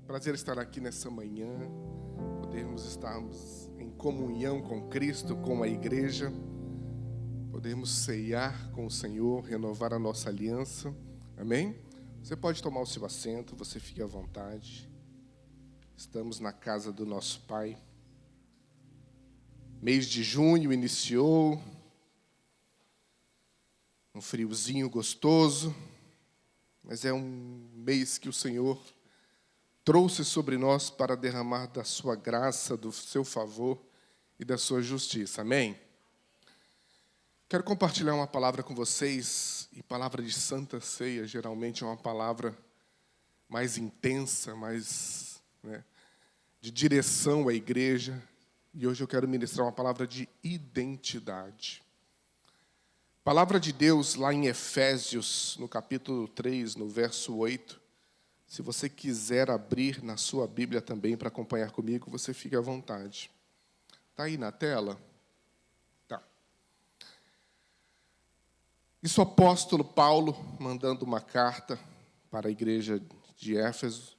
Prazer estar aqui nessa manhã, podermos estarmos em comunhão com Cristo, com a igreja, podermos ceiar com o Senhor, renovar a nossa aliança, amém? Você pode tomar o seu assento, você fique à vontade. Estamos na casa do nosso Pai. Mês de junho iniciou, um friozinho gostoso, mas é um mês que o Senhor trouxe sobre nós para derramar da sua graça, do seu favor e da sua justiça. Amém? Quero compartilhar uma palavra com vocês, e palavra de Santa Ceia geralmente é uma palavra mais intensa, mais de direção à igreja. E hoje eu quero ministrar uma palavra de identidade. Palavra de Deus lá em Efésios, no capítulo 3, no verso 8. Se você quiser abrir na sua Bíblia também para acompanhar comigo, você fique à vontade. Está aí na tela? Tá. Isso o apóstolo Paulo mandando uma carta para a igreja de Éfeso.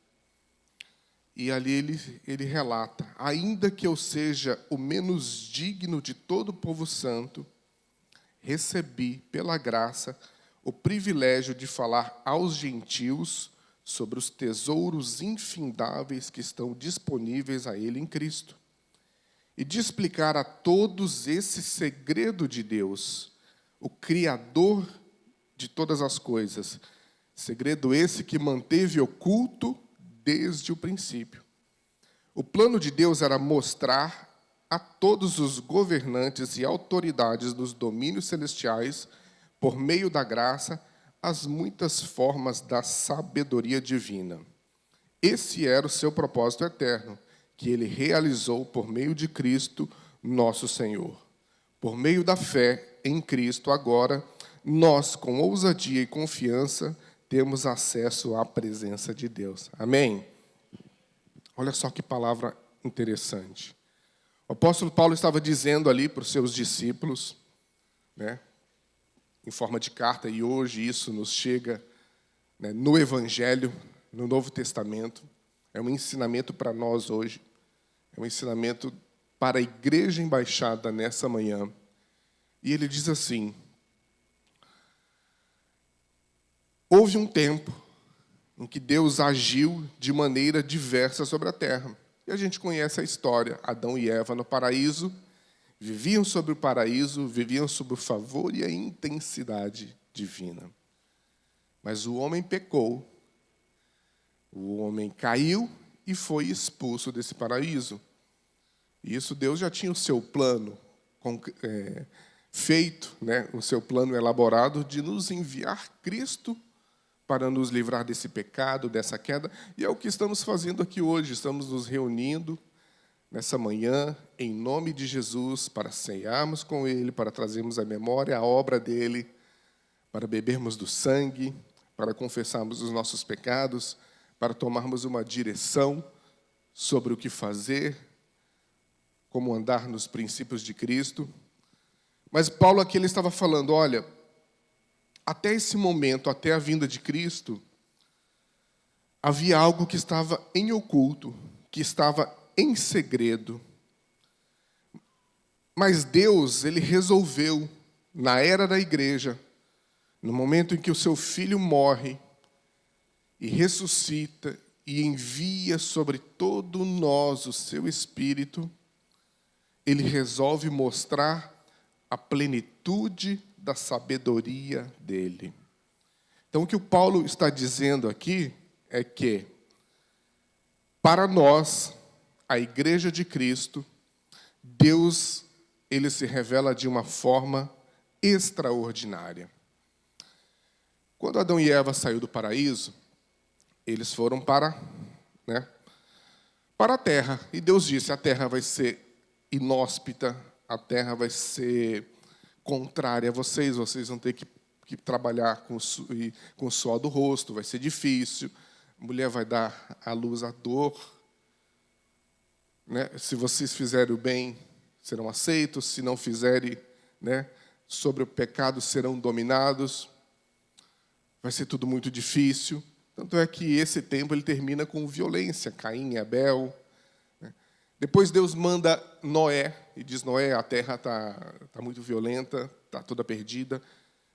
E ali ele relata: ainda que eu seja o menos digno de todo o povo santo, recebi, pela graça, o privilégio de falar aos gentios sobre os tesouros infindáveis que estão disponíveis a ele em Cristo, e de explicar a todos esse segredo de Deus, o Criador de todas as coisas, segredo esse que manteve oculto desde o princípio. O plano de Deus era mostrar a todos os governantes e autoridades dos domínios celestiais, por meio da graça, as muitas formas da sabedoria divina. Esse era o seu propósito eterno, que ele realizou por meio de Cristo, nosso Senhor. Por meio da fé em Cristo, agora, nós, com ousadia e confiança, temos acesso à presença de Deus. Amém? Olha só que palavra interessante. O apóstolo Paulo estava dizendo ali para os seus discípulos, em forma de carta, e hoje isso nos chega no Evangelho, no Novo Testamento. É um ensinamento para nós hoje, é um ensinamento para a igreja embaixada nessa manhã. E ele diz assim: houve um tempo em que Deus agiu de maneira diversa sobre a terra. E a gente conhece a história. Adão e Eva no paraíso, viviam sobre o paraíso, viviam sob o favor e a intensidade divina. Mas o homem pecou, o homem caiu e foi expulso desse paraíso. E isso Deus já tinha o seu plano feito, o seu plano elaborado de nos enviar Cristo para nos livrar desse pecado, dessa queda. E é o que estamos fazendo aqui hoje. Estamos nos reunindo nessa manhã, em nome de Jesus, para ceiarmos com Ele, para trazermos à memória a obra dEle, para bebermos do sangue, para confessarmos os nossos pecados, para tomarmos uma direção sobre o que fazer, como andar nos princípios de Cristo. Mas Paulo aqui ele estava falando, olha, até esse momento, até a vinda de Cristo, havia algo que estava em oculto, que estava em segredo. Mas Deus, ele resolveu, na era da igreja, no momento em que o seu filho morre e ressuscita e envia sobre todo nós o seu Espírito, ele resolve mostrar a plenitude da sabedoria dele. Então, o que o Paulo está dizendo aqui é que, para nós, a igreja de Cristo, Deus, ele se revela de uma forma extraordinária. Quando Adão e Eva saíram do paraíso, eles foram para a terra. E Deus disse, a terra vai ser inóspita, a terra vai ser contrária a vocês vão ter que trabalhar com o suor do rosto, vai ser difícil, a mulher vai dar à luz a dor. Se vocês fizerem o bem, serão aceitos, se não fizerem, sobre o pecado, serão dominados. Vai ser tudo muito difícil. Tanto é que esse tempo ele termina com violência, Caim e Abel. Depois Deus manda Noé, e diz, Noé, a terra está muito violenta, está toda perdida,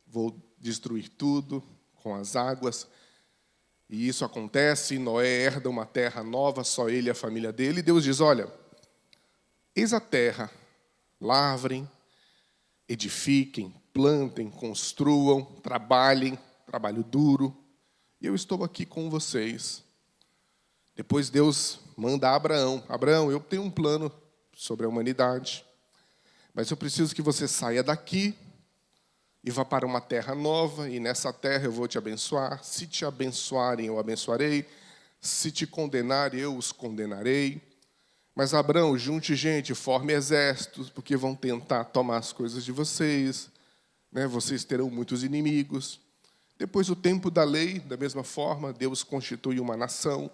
vou destruir tudo com as águas. E isso acontece, Noé herda uma terra nova, só ele e a família dele. E Deus diz, olha, eis a terra, lavrem, edifiquem, plantem, construam, trabalhem, trabalho duro. E eu estou aqui com vocês. Depois Deus manda a Abraão. Abraão, eu tenho um plano sobre a humanidade, mas eu preciso que você saia daqui e vá para uma terra nova, e nessa terra eu vou te abençoar. Se te abençoarem, eu abençoarei. Se te condenarem, eu os condenarei. Mas, Abraão, junte gente, forme exércitos, porque vão tentar tomar as coisas de vocês. Vocês terão muitos inimigos. Depois, o tempo da lei, da mesma forma, Deus constitui uma nação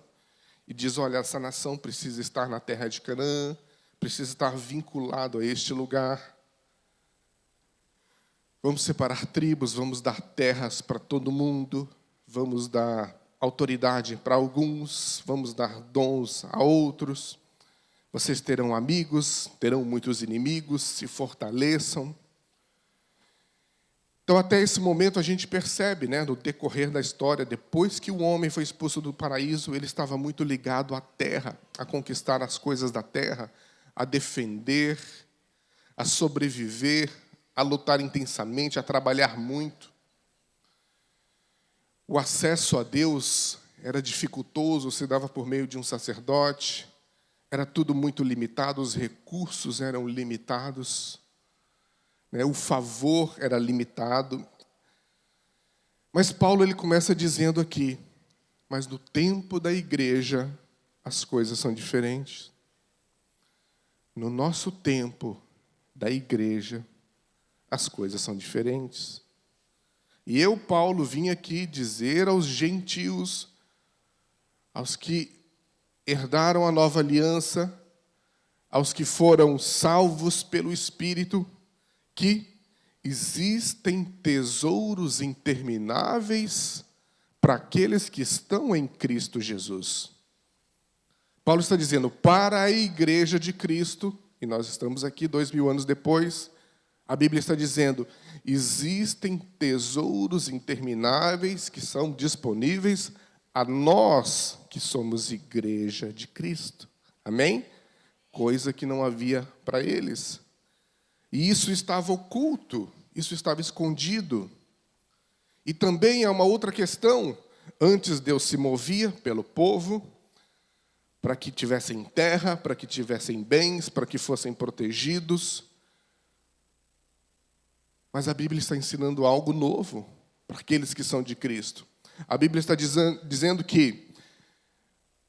e diz, olha, essa nação precisa estar na terra de Canaã, precisa estar vinculado a este lugar. Vamos separar tribos, vamos dar terras para todo mundo, vamos dar autoridade para alguns, vamos dar dons a outros. Vocês terão amigos, terão muitos inimigos, se fortaleçam. Então, até esse momento, a gente percebe, no decorrer da história, depois que o homem foi expulso do paraíso, ele estava muito ligado à terra, a conquistar as coisas da terra, a defender, a sobreviver, a lutar intensamente, a trabalhar muito. O acesso a Deus era dificultoso, se dava por meio de um sacerdote, era tudo muito limitado, os recursos eram limitados, o favor era limitado. Mas Paulo ele começa dizendo aqui, mas no tempo da igreja as coisas são diferentes. No nosso tempo da igreja, as coisas são diferentes. E eu, Paulo, vim aqui dizer aos gentios, aos que herdaram a nova aliança, aos que foram salvos pelo Espírito, que existem tesouros intermináveis para aqueles que estão em Cristo Jesus. Paulo está dizendo, para a igreja de Cristo, e nós estamos aqui 2000 anos depois, a Bíblia está dizendo, existem tesouros intermináveis que são disponíveis a nós que somos igreja de Cristo. Amém? Coisa que não havia para eles. E isso estava oculto, isso estava escondido. E também há uma outra questão. Antes Deus se movia pelo povo, para que tivessem terra, para que tivessem bens, para que fossem protegidos. Mas a Bíblia está ensinando algo novo para aqueles que são de Cristo. A Bíblia está dizendo que,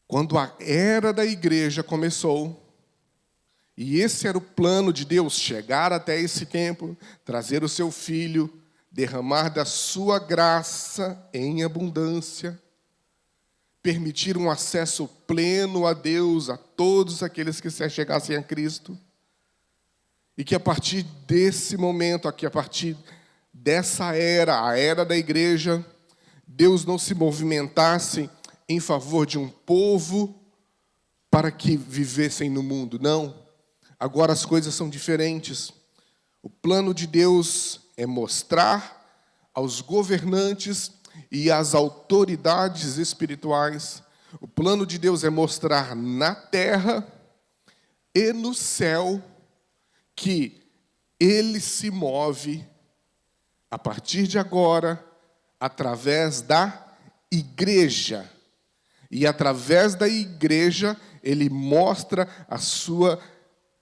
quando a era da igreja começou, e esse era o plano de Deus, chegar até esse tempo, trazer o seu Filho, derramar da sua graça em abundância, permitir um acesso pleno a Deus, a todos aqueles que se achegassem a Cristo. E que a partir desse momento, aqui, a partir dessa era, a era da igreja, Deus não se movimentasse em favor de um povo para que vivessem no mundo. Não. Agora as coisas são diferentes. O plano de Deus é mostrar aos governantes e às autoridades espirituais. O plano de Deus é mostrar na terra e no céu que Ele se move, a partir de agora, através da igreja. E através da igreja, Ele mostra a sua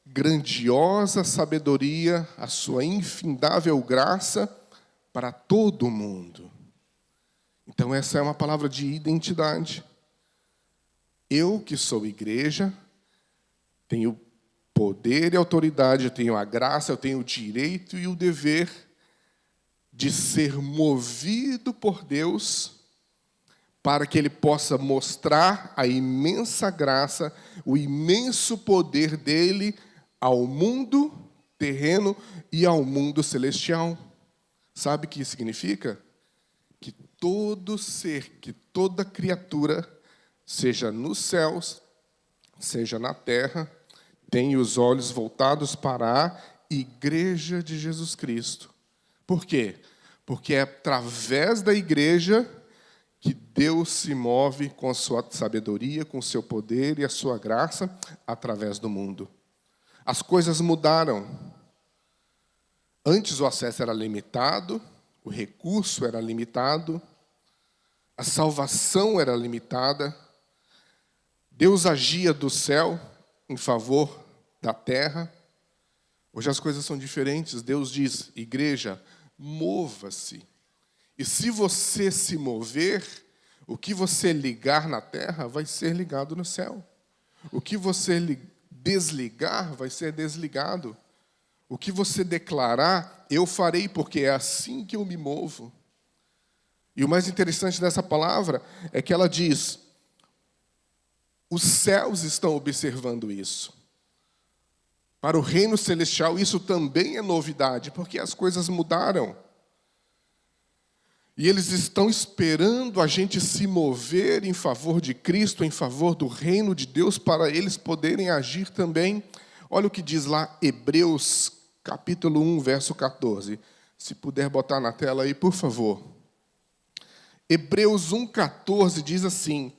grandiosa sabedoria, a sua infindável graça para todo mundo. Então, essa é uma palavra de identidade. Eu, que sou igreja, tenho poder e autoridade, eu tenho a graça, eu tenho o direito e o dever de ser movido por Deus para que Ele possa mostrar a imensa graça, o imenso poder dEle ao mundo terreno e ao mundo celestial. Sabe o que significa? Que todo ser, que toda criatura, seja nos céus, seja na terra, tenha os olhos voltados para a igreja de Jesus Cristo. Por quê? Porque é através da igreja que Deus se move com a sua sabedoria, com o seu poder e a sua graça através do mundo. As coisas mudaram. Antes o acesso era limitado, o recurso era limitado, a salvação era limitada. Deus agia do céu em favor da terra. Hoje as coisas são diferentes. Deus diz, igreja, mova-se. E se você se mover, o que você ligar na terra vai ser ligado no céu. O que você desligar vai ser desligado. O que você declarar, eu farei, porque é assim que eu me movo. E o mais interessante dessa palavra é que ela diz, os céus estão observando isso. Para o reino celestial, isso também é novidade, porque as coisas mudaram. E eles estão esperando a gente se mover em favor de Cristo, em favor do reino de Deus, para eles poderem agir também. Olha o que diz lá, Hebreus, capítulo 1, verso 14. Se puder botar na tela aí, por favor. Hebreus 1,14 diz assim,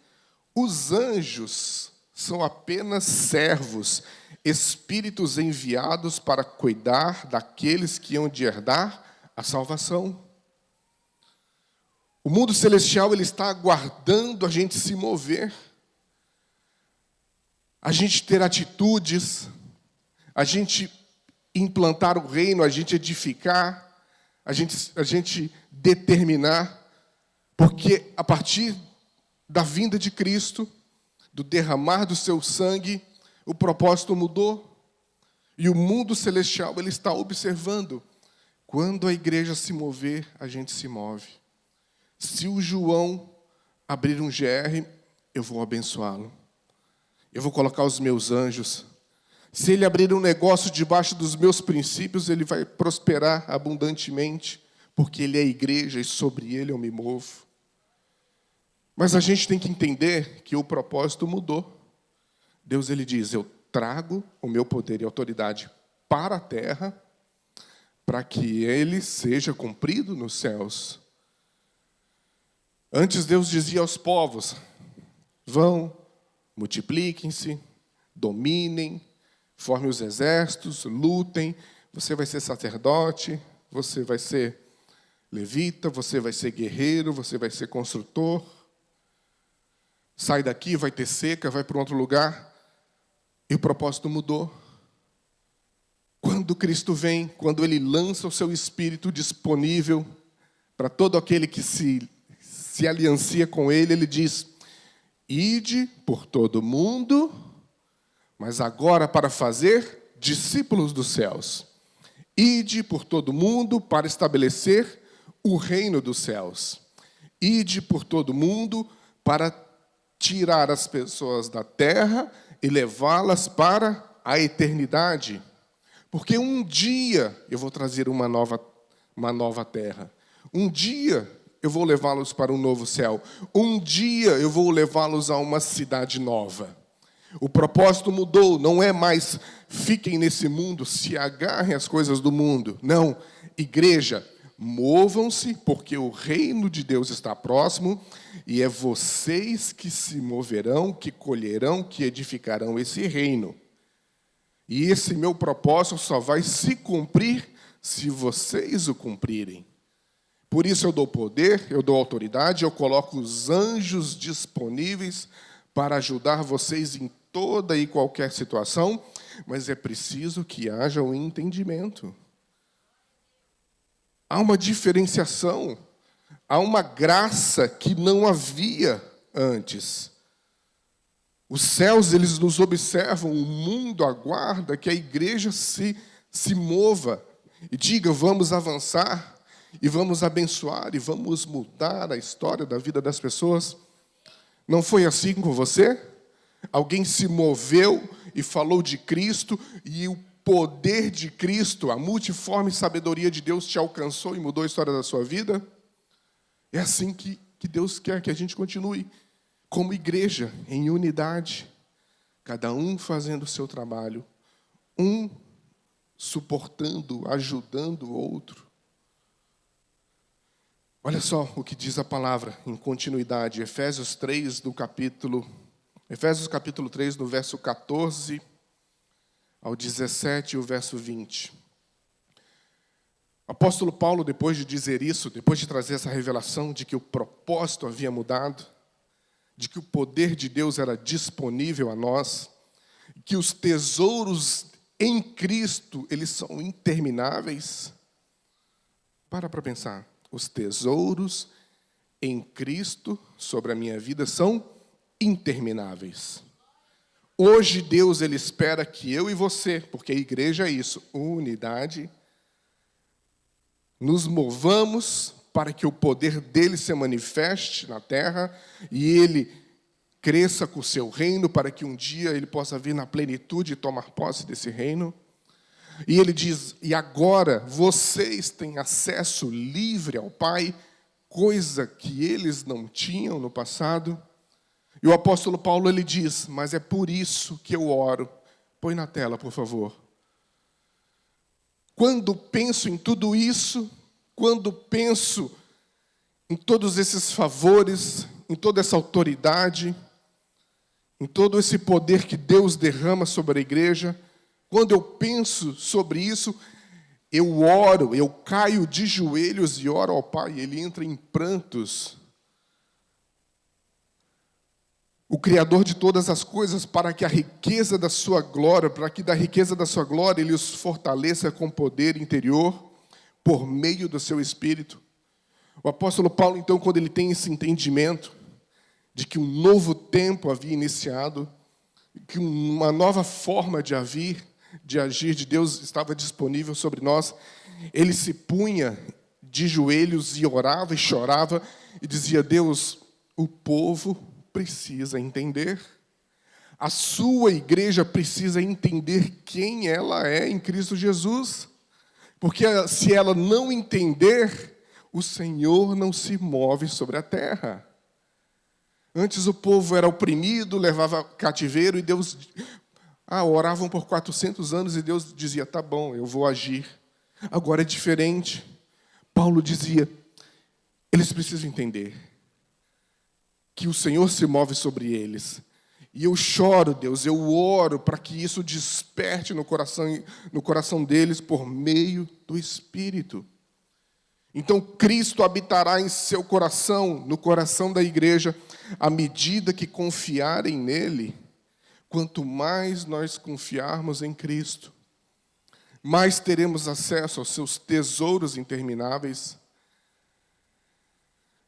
os anjos são apenas servos, espíritos enviados para cuidar daqueles que hão de herdar a salvação. O mundo celestial ele está aguardando a gente se mover, a gente ter atitudes, a gente implantar o reino, a gente edificar, a gente determinar, porque a partir da vinda de Cristo, do derramar do seu sangue, o propósito mudou. E o mundo celestial ele está observando. Quando a igreja se mover, a gente se move. Se o João abrir um GR, eu vou abençoá-lo. Eu vou colocar os meus anjos. Se ele abrir um negócio debaixo dos meus princípios, ele vai prosperar abundantemente, porque ele é a igreja e sobre ele eu me movo. Mas a gente tem que entender que o propósito mudou. Deus ele diz, eu trago o meu poder e autoridade para a terra, para que ele seja cumprido nos céus. Antes Deus dizia aos povos, vão, multipliquem-se, dominem, formem os exércitos, lutem, você vai ser sacerdote, você vai ser levita, você vai ser guerreiro, você vai ser construtor. Sai daqui, vai ter seca, vai para um outro lugar. E o propósito mudou. Quando Cristo vem, quando Ele lança o seu Espírito disponível para todo aquele que se aliancia com Ele, Ele diz, ide por todo mundo, mas agora para fazer discípulos dos céus. Ide por todo mundo para estabelecer o reino dos céus. Ide por todo mundo para tirar as pessoas da terra e levá-las para a eternidade. Porque um dia eu vou trazer uma nova terra. Um dia eu vou levá-los para um novo céu. Um dia eu vou levá-los a uma cidade nova. O propósito mudou, não é mais fiquem nesse mundo, se agarrem às coisas do mundo. Não, igreja, movam-se, porque o reino de Deus está próximo, e é vocês que se moverão, que colherão, que edificarão esse reino. E esse meu propósito só vai se cumprir se vocês o cumprirem. Por isso eu dou poder, eu dou autoridade, eu coloco os anjos disponíveis para ajudar vocês em toda e qualquer situação, mas é preciso que haja um entendimento. Há uma diferenciação, há uma graça que não havia antes. Os céus, eles nos observam, o mundo aguarda que a igreja se mova e diga, vamos avançar, e vamos abençoar, e vamos mudar a história da vida das pessoas. Não foi assim com você? Alguém se moveu e falou de Cristo, e o poder de Cristo, a multiforme sabedoria de Deus te alcançou e mudou a história da sua vida? É assim que Deus quer que a gente continue, como igreja, em unidade, cada um fazendo o seu trabalho, um suportando, ajudando o outro. Olha só o que diz a palavra em continuidade, Efésios capítulo 3, no verso 14 ao 17 e o verso 20. O apóstolo Paulo, depois de dizer isso, depois de trazer essa revelação de que o propósito havia mudado, de que o poder de Deus era disponível a nós, que os tesouros em Cristo, eles são intermináveis. Para pensar. Os tesouros em Cristo sobre a minha vida são intermináveis. Hoje Deus ele espera que eu e você, porque a igreja é isso, unidade, nos movamos para que o poder dele se manifeste na terra e ele cresça com o seu reino, para que um dia ele possa vir na plenitude e tomar posse desse reino. E ele diz, e agora vocês têm acesso livre ao Pai, coisa que eles não tinham no passado. E o apóstolo Paulo ele diz, mas é por isso que eu oro. Põe na tela, por favor. Quando penso em tudo isso, quando penso em todos esses favores, em toda essa autoridade, em todo esse poder que Deus derrama sobre a igreja, quando eu penso sobre isso, eu oro, eu caio de joelhos e oro ao Pai, ele entra em prantos. O Criador de todas as coisas, para que a riqueza da sua glória, para que da riqueza da sua glória ele os fortaleça com poder interior, por meio do seu Espírito. O apóstolo Paulo, então, quando ele tem esse entendimento de que um novo tempo havia iniciado, que uma nova forma de agir de Deus estava disponível sobre nós, ele se punha de joelhos e orava e chorava e dizia, Deus, o povo precisa entender. A sua igreja precisa entender quem ela é em Cristo Jesus. Porque se ela não entender, o Senhor não se move sobre a terra. Antes o povo era oprimido, levava cativeiro e Deus... oravam por 400 anos e Deus dizia, tá bom, eu vou agir. Agora é diferente. Paulo dizia, eles precisam entender que o Senhor se move sobre eles. E eu choro, Deus, eu oro para que isso desperte no coração deles por meio do Espírito. Então Cristo habitará em seu coração, no coração da igreja, à medida que confiarem nele. Quanto mais nós confiarmos em Cristo, mais teremos acesso aos seus tesouros intermináveis,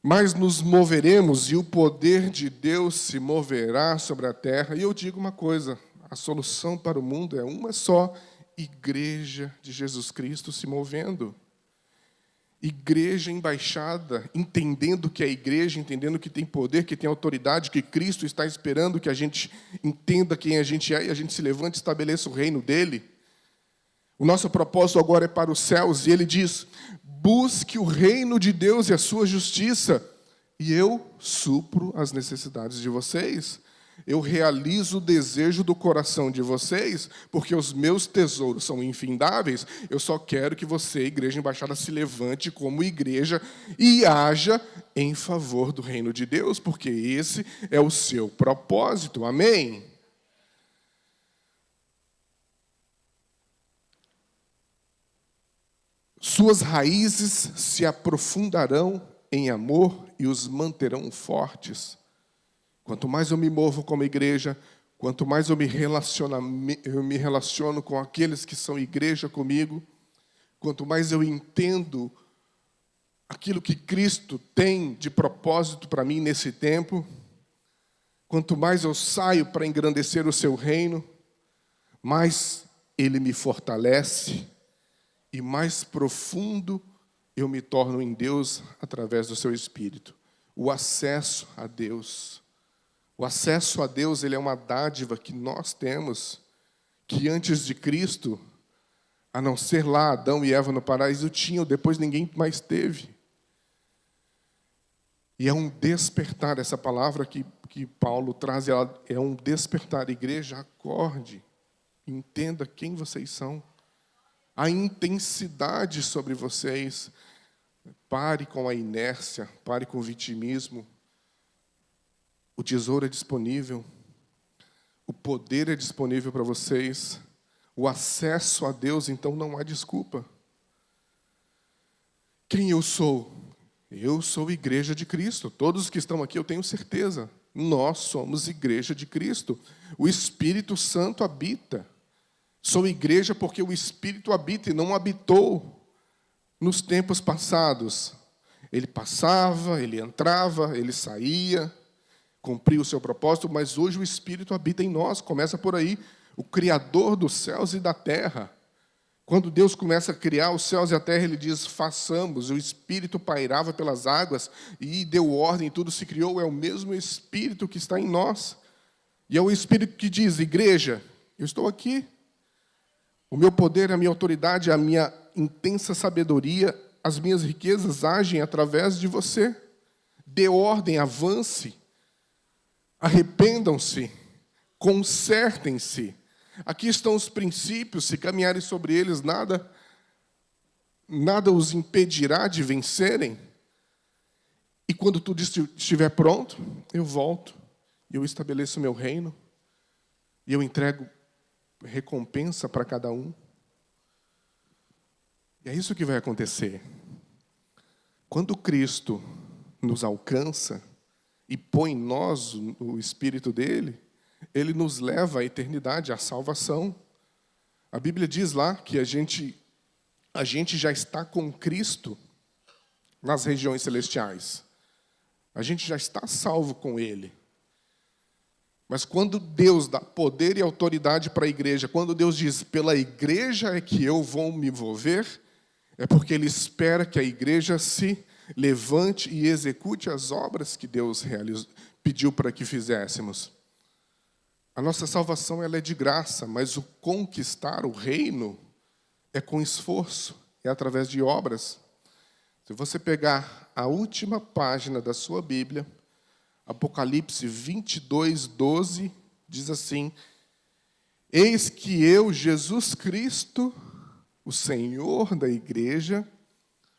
mais nos moveremos e o poder de Deus se moverá sobre a terra. E eu digo uma coisa, a solução para o mundo é uma só, igreja de Jesus Cristo se movendo. Igreja embaixada, entendendo que é igreja, entendendo que tem poder, que tem autoridade, que Cristo está esperando que a gente entenda quem a gente é e a gente se levante e estabeleça o reino dele. O nosso propósito agora é para os céus e ele diz, busque o reino de Deus e a sua justiça e eu supro as necessidades de vocês. Eu realizo o desejo do coração de vocês, porque os meus tesouros são infindáveis. Eu só quero que você, igreja embaixada, se levante como igreja e haja em favor do reino de Deus, porque esse é o seu propósito. Amém? Suas raízes se aprofundarão em amor e os manterão fortes. Quanto mais eu me movo como igreja, quanto mais eu me relaciono com aqueles que são igreja comigo, quanto mais eu entendo aquilo que Cristo tem de propósito para mim nesse tempo, quanto mais eu saio para engrandecer o seu reino, mais ele me fortalece e mais profundo eu me torno em Deus através do seu Espírito. O acesso a Deus. O acesso a Deus, ele é uma dádiva que nós temos, que antes de Cristo, a não ser lá Adão e Eva no paraíso, tinham, depois ninguém mais teve. E é um despertar, essa palavra que Paulo traz, ela é um despertar. Igreja, acorde, entenda quem vocês são. A intensidade sobre vocês. Pare com a inércia, pare com o vitimismo. O tesouro é disponível. O poder é disponível para vocês. O acesso a Deus, então não há desculpa. Quem eu sou? Eu sou igreja de Cristo. Todos os que estão aqui, eu tenho certeza. Nós somos igreja de Cristo. O Espírito Santo habita. Sou igreja porque o Espírito habita e não habitou nos tempos passados. Ele passava, ele entrava, ele saía, cumpria o seu propósito, mas hoje o Espírito habita em nós. Começa por aí, o Criador dos céus e da terra. Quando Deus começa a criar os céus e a terra, Ele diz, façamos. O Espírito pairava pelas águas e deu ordem, tudo se criou. É o mesmo Espírito que está em nós. E é o Espírito que diz, igreja, eu estou aqui. O meu poder, a minha autoridade, a minha intensa sabedoria, as minhas riquezas agem através de você. Dê ordem, avance. Arrependam-se. Consertem-se. Aqui estão os princípios, se caminharem sobre eles, nada os impedirá de vencerem. E quando tudo estiver pronto, eu volto, eu estabeleço meu reino, e eu entrego recompensa para cada um. E é isso que vai acontecer. Quando Cristo nos alcança e põe em nós o Espírito dele, Ele nos leva à eternidade, à salvação. A Bíblia diz lá que a gente já está com Cristo nas regiões celestiais. A gente já está salvo com Ele. Mas quando Deus dá poder e autoridade para a igreja, quando Deus diz, pela igreja é que eu vou me envolver, é porque Ele espera que a igreja se levante e execute as obras que Deus pediu para que fizéssemos. A nossa salvação ela é de graça, mas o conquistar o reino é com esforço, é através de obras. Se você pegar a última página da sua Bíblia, Apocalipse 22, 12, diz assim, eis que eu, Jesus Cristo, o Senhor da igreja,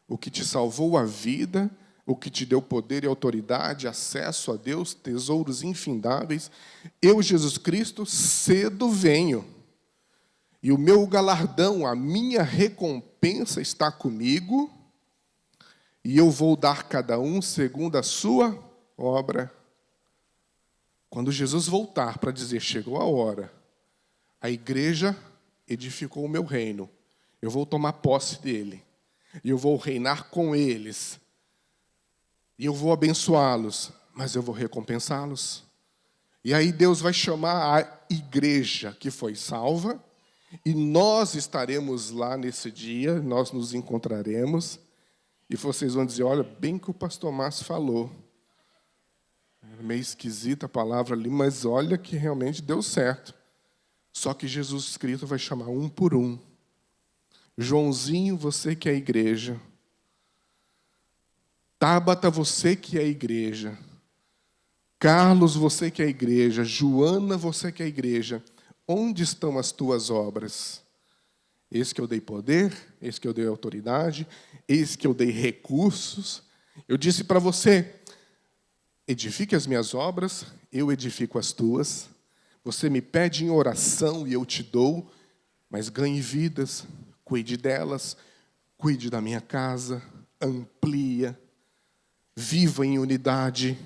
o que te salvou a vida, o que te deu poder e autoridade, acesso a Deus, tesouros infindáveis, eu, Jesus Cristo, cedo venho. E o meu galardão, a minha recompensa está comigo, e eu vou dar cada um segundo a sua obra. Quando Jesus voltar para dizer, chegou a hora, a igreja edificou o meu reino, eu vou tomar posse dele, e eu vou reinar com eles, e eu vou abençoá-los, mas eu vou recompensá-los. E aí Deus vai chamar a igreja que foi salva, e nós estaremos lá nesse dia, nós nos encontraremos, e vocês vão dizer, olha, bem que o pastor Márcio falou. É meio esquisita a palavra ali, mas olha que realmente deu certo. Só que Jesus Cristo vai chamar um por um. Joãozinho, você que é a igreja. Tabata, você que é a igreja. Carlos, você que é a igreja. Joana, você que é a igreja. Onde estão as tuas obras? Eis que eu dei poder, eis que eu dei autoridade, eis que eu dei recursos. Eu disse para você, edifique as minhas obras, eu edifico as tuas. Você me pede em oração e eu te dou, mas ganhe vidas, cuide delas, cuide da minha casa, amplia, viva em unidade,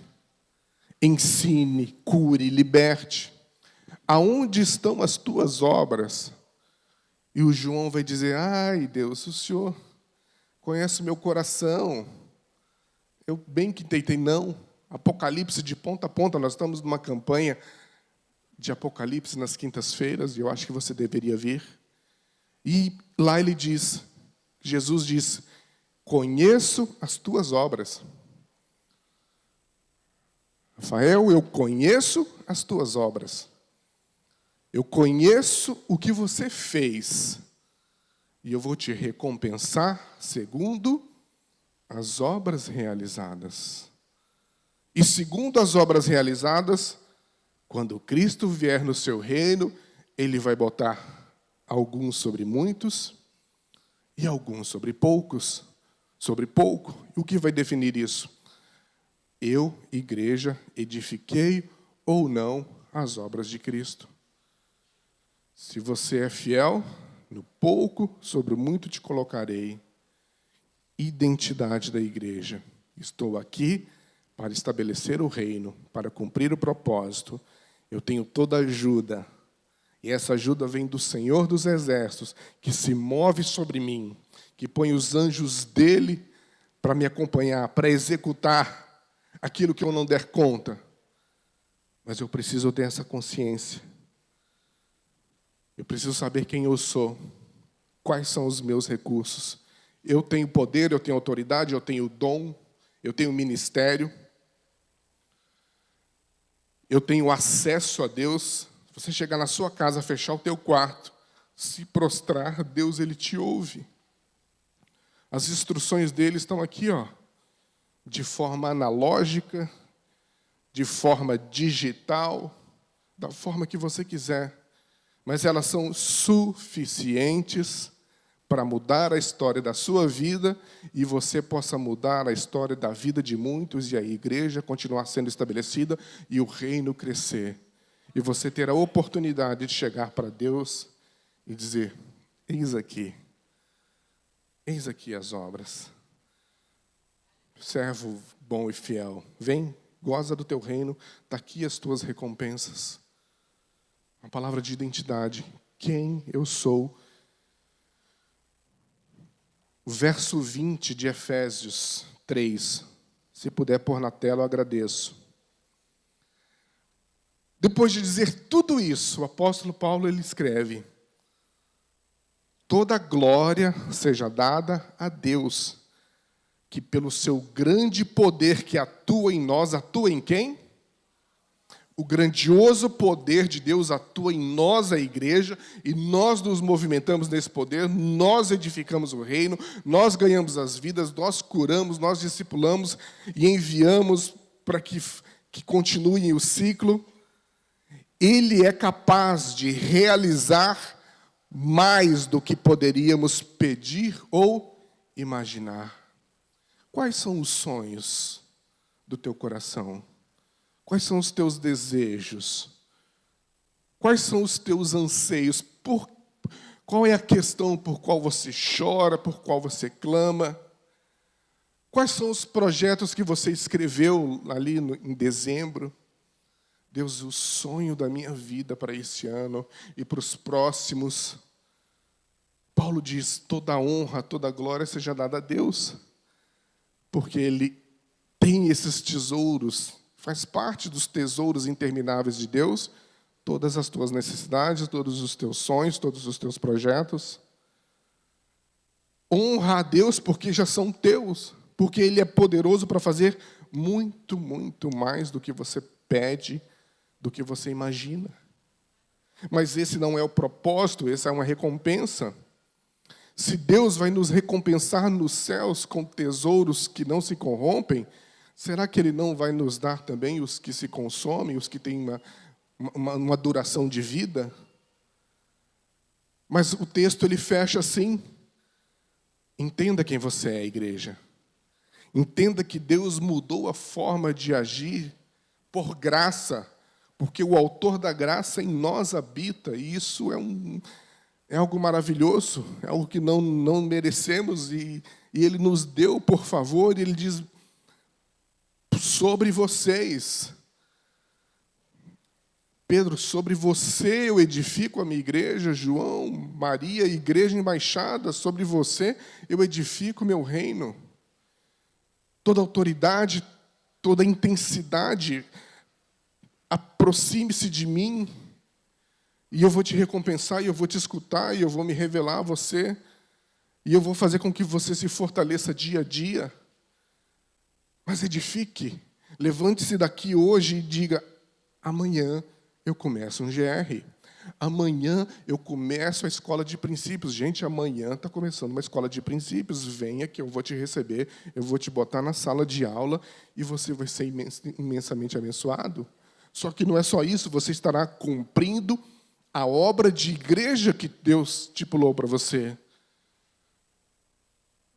ensine, cure, liberte. Aonde estão as tuas obras? E o João vai dizer, ai Deus, o Senhor conhece o meu coração. Eu bem que tentei, não. Apocalipse de ponta a ponta, nós estamos numa campanha de Apocalipse nas quintas-feiras, e eu acho que você deveria vir. E lá ele diz, Jesus diz, conheço as tuas obras. Rafael, eu conheço as tuas obras. Eu conheço o que você fez. E eu vou te recompensar segundo as obras realizadas. E segundo as obras realizadas, quando Cristo vier no seu reino, ele vai botar alguns sobre muitos e alguns sobre poucos. Sobre pouco. E o que vai definir isso? Eu, igreja, edifiquei ou não as obras de Cristo. Se você é fiel, no pouco, sobre o muito te colocarei. Identidade da igreja. Estou aqui para estabelecer o reino, para cumprir o propósito. Eu tenho toda a ajuda. E essa ajuda vem do Senhor dos Exércitos, que se move sobre mim, que põe os anjos dele para me acompanhar, para executar aquilo que eu não der conta. Mas eu preciso ter essa consciência. Eu preciso saber quem eu sou, quais são os meus recursos. Eu tenho poder, eu tenho autoridade, eu tenho dom, eu tenho ministério, eu tenho acesso a Deus. Se você chegar na sua casa, fechar o teu quarto, se prostrar, Deus, ele te ouve. As instruções dele estão aqui, ó, de forma analógica, de forma digital, da forma que você quiser. Mas elas são suficientes para mudar a história da sua vida e você possa mudar a história da vida de muitos e a igreja continuar sendo estabelecida e o reino crescer. E você ter a oportunidade de chegar para Deus e dizer: eis aqui as obras. Servo bom e fiel, vem, goza do teu reino, está aqui as tuas recompensas. Uma palavra de identidade, quem eu sou. O verso 20 de Efésios 3, se puder pôr na tela, eu agradeço. Depois de dizer tudo isso, o apóstolo Paulo ele escreve: toda glória seja dada a Deus, que pelo seu grande poder que atua em nós, atua em quem? O grandioso poder de Deus atua em nós, a igreja, e nós nos movimentamos nesse poder, nós edificamos o reino, nós ganhamos as vidas, nós curamos, nós discipulamos e enviamos para que continue o ciclo. Ele é capaz de realizar mais do que poderíamos pedir ou imaginar. Quais são os sonhos do teu coração? Quais são os teus desejos? Quais são os teus anseios? Qual é a questão por qual você chora, por qual você clama? Quais são os projetos que você escreveu ali em dezembro? Deus, o sonho da minha vida para esse ano e para os próximos. Paulo diz: toda honra, toda glória seja dada a Deus, porque Ele tem esses tesouros. Faz parte dos tesouros intermináveis de Deus, todas as tuas necessidades, todos os teus sonhos, todos os teus projetos. Honra a Deus porque já são teus, porque Ele é poderoso para fazer muito, muito mais do que você pede, do que você imagina. Mas esse não é o propósito, essa é uma recompensa. Se Deus vai nos recompensar nos céus com tesouros que não se corrompem, será que Ele não vai nos dar também os que se consomem, os que têm uma duração de vida? Mas o texto ele fecha assim: entenda quem você é, igreja. Entenda que Deus mudou a forma de agir por graça, porque o autor da graça em nós habita, e isso é algo maravilhoso, é algo que não merecemos, e Ele nos deu por favor, e Ele diz: sobre vocês, Pedro, sobre você eu edifico a minha igreja, João, Maria, igreja embaixada, sobre você eu edifico o meu reino. Toda autoridade, toda intensidade, aproxime-se de mim, e eu vou te recompensar, e eu vou te escutar, e eu vou me revelar a você, e eu vou fazer com que você se fortaleça dia a dia. Mas edifique, levante-se daqui hoje e diga: amanhã eu começo um GR. Amanhã eu começo a escola de princípios. Gente, amanhã está começando uma escola de princípios. Venha que eu vou te receber, eu vou te botar na sala de aula e você vai ser imensamente abençoado. Só que não é só isso, você estará cumprindo a obra de igreja que Deus estipulou para você.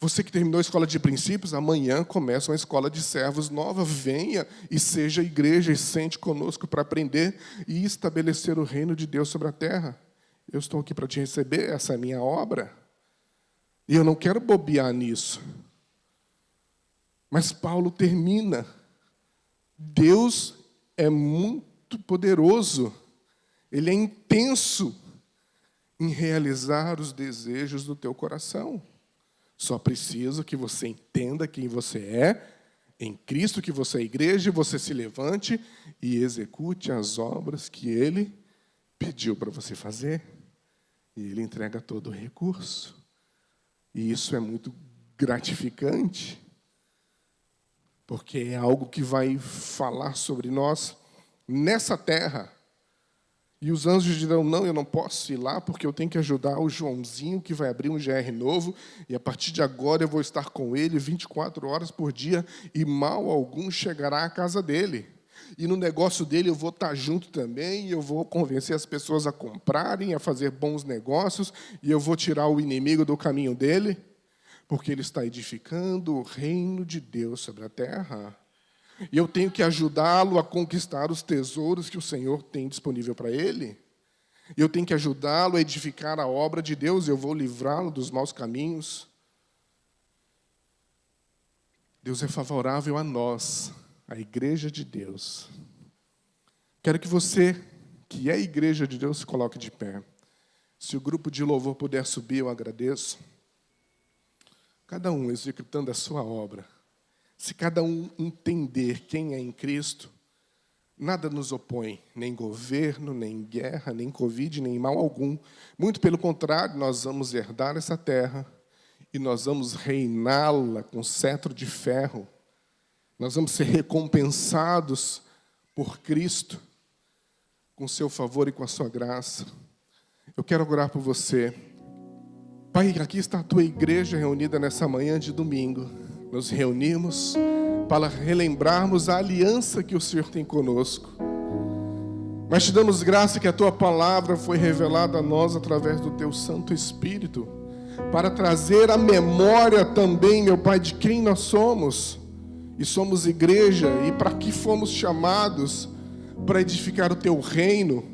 Você que terminou a escola de princípios, amanhã começa uma escola de servos nova. Venha e seja igreja e sente conosco para aprender e estabelecer o reino de Deus sobre a terra. Eu estou aqui para te receber, essa é a minha obra. E eu não quero bobear nisso. Mas Paulo termina. Deus é muito poderoso. Ele é intenso em realizar os desejos do teu coração. Só preciso que você entenda quem você é, em Cristo, que você é igreja, e você se levante e execute as obras que Ele pediu para você fazer. E Ele entrega todo o recurso. E isso é muito gratificante, porque é algo que vai falar sobre nós nessa terra. E os anjos dirão, não, eu não posso ir lá porque eu tenho que ajudar o Joãozinho que vai abrir um GR novo e a partir de agora eu vou estar com ele 24 horas por dia e mal algum chegará à casa dele. E no negócio dele eu vou estar junto também e eu vou convencer as pessoas a comprarem, a fazer bons negócios e eu vou tirar o inimigo do caminho dele porque ele está edificando o reino de Deus sobre a terra. E eu tenho que ajudá-lo a conquistar os tesouros que o Senhor tem disponível para ele. Eu tenho que ajudá-lo a edificar a obra de Deus. Eu vou livrá-lo dos maus caminhos. Deus é favorável a nós, a igreja de Deus. Quero que você, que é a igreja de Deus, se coloque de pé. Se o grupo de louvor puder subir, eu agradeço. Cada um executando a sua obra. Se cada um entender quem é em Cristo, nada nos opõe, nem governo, nem guerra, nem Covid, nem mal algum. Muito pelo contrário, nós vamos herdar essa terra e nós vamos reiná-la com cetro de ferro. Nós vamos ser recompensados por Cristo, com o seu favor e com a sua graça. Eu quero orar por você. Pai, aqui está a tua igreja reunida nessa manhã de domingo. Nos reunimos para relembrarmos a aliança que o Senhor tem conosco. Mas te damos graça que a tua palavra foi revelada a nós através do teu Santo Espírito, para trazer à memória também, meu Pai, de quem nós somos. E somos igreja, e para que fomos chamados para edificar o teu reino,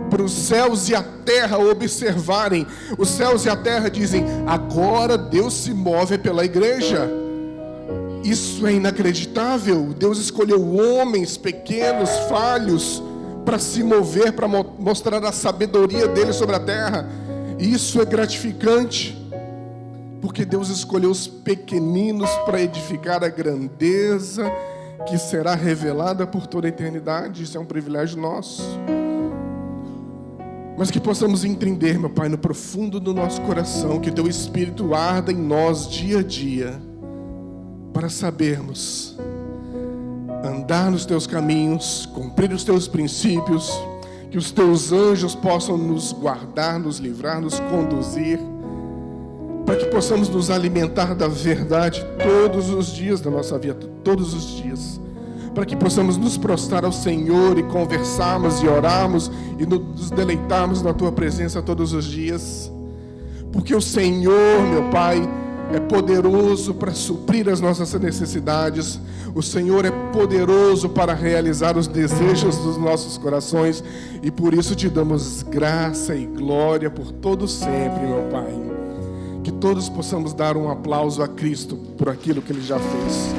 para os céus e a terra observarem. Os céus e a terra dizem, agora Deus se move pela igreja. Isso é inacreditável. Deus escolheu homens pequenos, falhos, para se mover, para mostrar a sabedoria dele sobre a terra. E isso é gratificante, porque Deus escolheu os pequeninos para edificar a grandeza que será revelada por toda a eternidade. Isso é um privilégio nosso. Mas que possamos entender, meu Pai, no profundo do nosso coração, que o teu Espírito arda em nós dia a dia, para sabermos andar nos teus caminhos, cumprir os teus princípios, que os teus anjos possam nos guardar, nos livrar, nos conduzir, para que possamos nos alimentar da verdade todos os dias da nossa vida, todos os dias, para que possamos nos prostrar ao Senhor e conversarmos e orarmos e nos deleitarmos na tua presença todos os dias, porque o Senhor, meu Pai, é poderoso para suprir as nossas necessidades. O Senhor é poderoso para realizar os desejos dos nossos corações. E por isso te damos graça e glória por todo sempre, meu Pai. Que todos possamos dar um aplauso a Cristo por aquilo que Ele já fez.